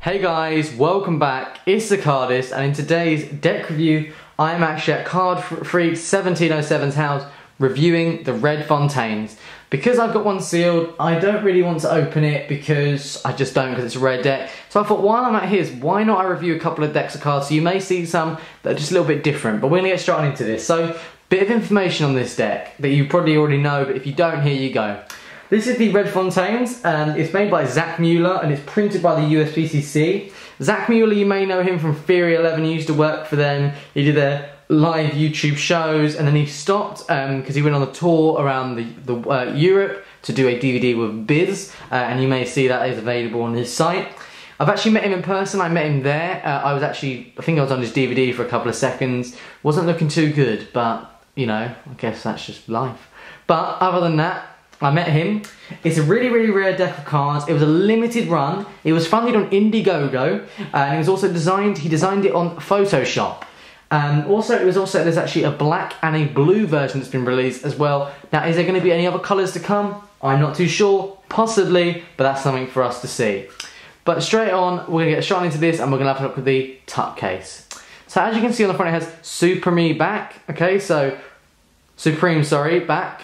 Hey guys, welcome back. It's the Cardist, and in today's deck review, I'm actually at Card Freak 1707's house reviewing the Red Fontaines. Because I've got one sealed, I don't really want to open it because I just don't, because it's a rare deck. So I thought while I'm at his, why not I review a couple of decks of cards? So you may see some that are just a little bit different, but we're gonna get straight on into this. So, bit of information on this deck that you probably already know, but if you don't, here you go. This is the Red Fontaines, and it's made by Zach Mueller, and it's printed by the USPCC. Zach Mueller, you may know him from Theory 11, he used to work for them, he did their live YouTube shows, and then he stopped because he went on a tour around Europe to do a DVD with Biz, and you may see that is available on his site. I've actually met him in person, I met him there. I think I was on his DVD for a couple of seconds. Wasn't looking too good, but, you know, I guess that's just life. But other than that, I met him. It's a really, really rare deck of cards. It was a limited run. It was funded on Indiegogo, and it was also he designed it on Photoshop. There's actually a black and a blue version that's been released as well. Now, is there going to be any other colours to come? I'm not too sure. Possibly, but that's something for us to see. But straight on, we're going to get straight into this, and we're going to have a look at the tuck case. So as you can see on the front, it has Supreme back. Okay, so Supreme, sorry, back.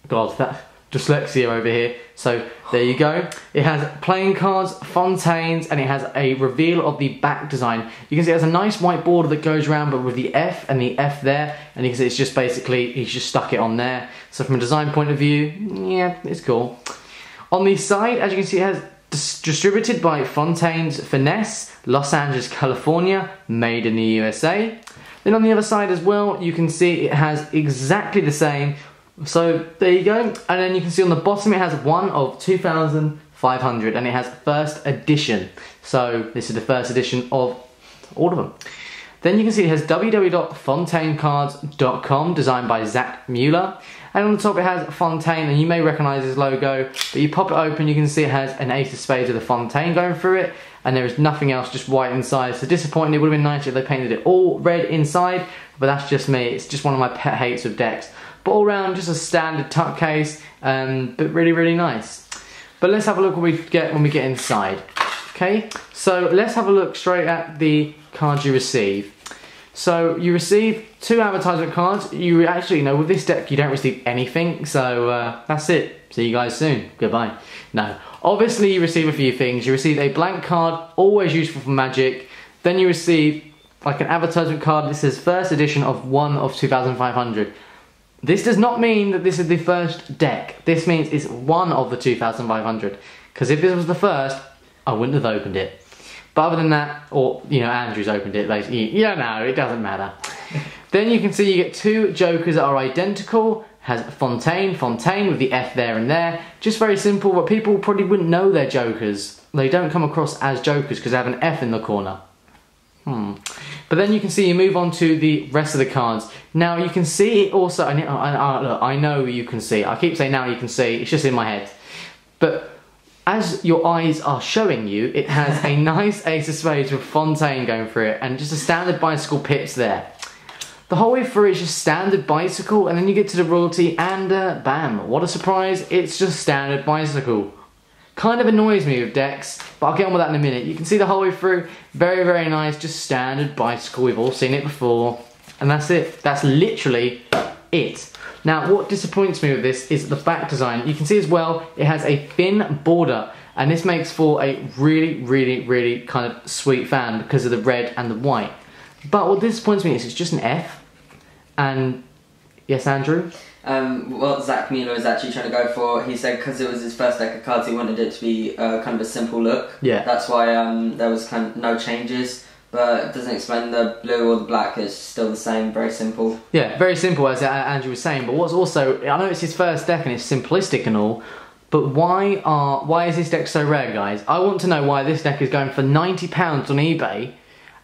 God, that dyslexia over here. So there you go. It has playing cards, Fontaines, and it has a reveal of the back design. You can see it has a nice white border that goes around, but with the F and the F there, and you can see it's just basically, he's just stuck it on there. So from a design point of view, yeah, it's cool. On the side, as you can see, it has distributed by Fontaines Finesse, Los Angeles, California, made in the USA. Then on the other side as well, you can see it has exactly the same. So there you go, and then you can see on the bottom it has one of 2,500, and it has first edition. So this is the first edition of all of them. Then you can see it has www.fontainecards.com, designed by Zach Mueller. And on the top it has Fontaine, and you may recognise his logo, but you pop it open, you can see it has an ace of spades with a Fontaine going through it, and there is nothing else, just white inside. So disappointing. It would have been nice if they painted it all red inside, but that's just me. It's just one of my pet hates of decks. But all round, just a standard tuck case, but really, really nice. But let's have a look what we get when we get inside. Okay, so let's have a look straight at the cards you receive. So you receive 2 advertisement cards. You actually, you know, with this deck you don't receive anything, so that's it. See you guys soon. Goodbye. No, obviously you receive a few things. You receive a blank card, always useful for Magic. Then you receive like an advertisement card. This says first edition of 1 of 2,500. This does not mean that this is the first deck. This means it's 1 of the 2,500. Because if this was the first, I wouldn't have opened it. But other than that, or, you know, Andrew's opened it, basically. You don't know, it doesn't matter. Then you can see you get 2 jokers that are identical. Has Fontaine with the F there and there. Just very simple, but people probably wouldn't know they're jokers. They don't come across as jokers because they have an F in the corner. But then you can see you move on to the rest of the cards. Now you can see it also, look, I know you can see, I keep saying now you can see, it's just in my head. But as your eyes are showing you, it has a nice ace of spades with Fontaine going through it, and just a standard bicycle pips there. The whole way through it's just standard bicycle, and then you get to the royalty and bam, what a surprise, it's just standard bicycle. Kind of annoys me with decks, but I'll get on with that in a minute. You can see the whole way through, very, very nice, just standard bicycle. We've all seen it before, and that's it. That's literally it. Now, what disappoints me with this is the back design. You can see as well, it has a thin border, and this makes for a really, really, really kind of sweet fan because of the red and the white. But what disappoints me is it's just an F, and yes, Andrew? What Zach Mueller was actually trying to go for, he said because it was his first deck of cards, he wanted it to be kind of a simple look. Yeah. That's why there was kind of no changes, but it doesn't explain the blue or the black, it's still the same, very simple. Yeah, very simple as Andrew was saying, but what's also, I know it's his first deck and it's simplistic and all, but why is this deck so rare, guys? I want to know why this deck is going for £90 on eBay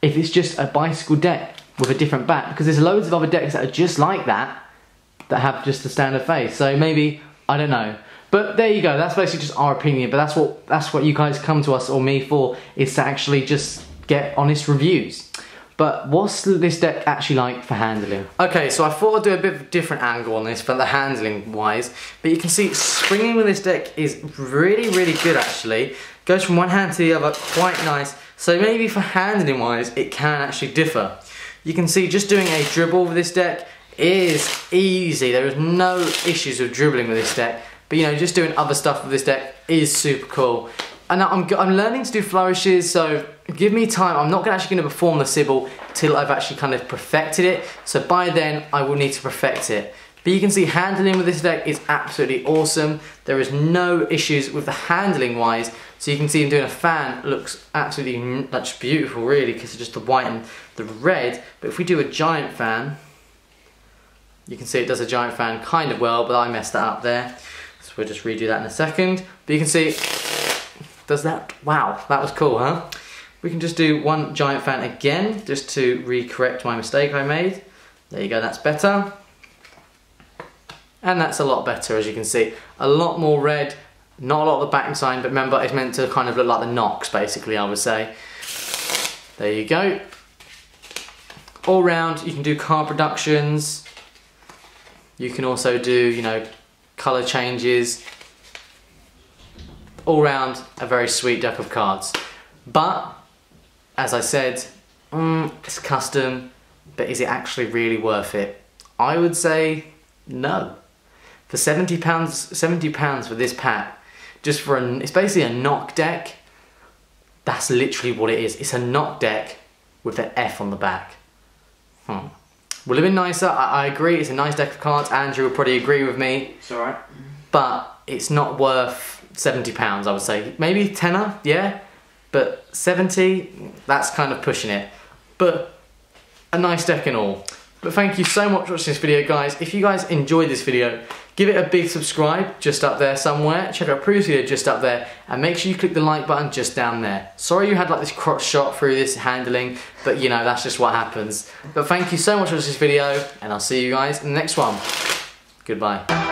if it's just a bicycle deck with a different back, because there's loads of other decks that are just like that have just a standard face. So maybe, I don't know. But there you go, that's basically just our opinion, but that's what you guys come to us or me for, is to actually just get honest reviews. But what's this deck actually like for handling? Okay, so I thought I'd do a bit of a different angle on this for the handling wise, but you can see springing with this deck is really, really good actually. Goes from one hand to the other, quite nice. So maybe for handling wise, it can actually differ. You can see just doing a dribble with this deck is easy. There is no issues with dribbling with this deck. But you know, just doing other stuff with this deck is super cool. And I'm learning to do flourishes, so give me time. I'm not actually going to perform the Sybil till I've actually kind of perfected it. So by then, I will need to perfect it. But you can see handling with this deck is absolutely awesome. There is no issues with the handling wise. So you can see him doing a fan, looks absolutely that's beautiful really, because it's just the white and the red. But if we do a giant fan, you can see it does a giant fan kind of well, but I messed that up there. So we'll just redo that in a second. But you can see, does that, wow, that was cool, huh? We can just do one giant fan again, just to recorrect my mistake I made. There you go, that's better. And that's a lot better, as you can see. A lot more red, not a lot of the backing sign, but remember, it's meant to kind of look like the Knox, basically, I would say. There you go. All round, you can do card productions. You can also do, you know, colour changes. All round, a very sweet deck of cards. But, as I said, it's custom, but is it actually really worth it? I would say no. For £70 for this pack, just for it's basically a knock deck. That's literally what it is. It's a knock deck with an F on the back. Would have been nicer, I agree, it's a nice deck of cards. Andrew will probably agree with me. It's alright. But it's not worth £70, I would say. Maybe tenner, yeah, but 70, that's kind of pushing it. But a nice deck and all. But thank you so much for watching this video, guys. If you guys enjoyed this video, give it a big subscribe just up there somewhere. Check out previous video just up there, and make sure you click the like button just down there. Sorry you had like this crotch shot through this handling, but you know, that's just what happens. But thank you so much for watching this video, and I'll see you guys in the next one. Goodbye.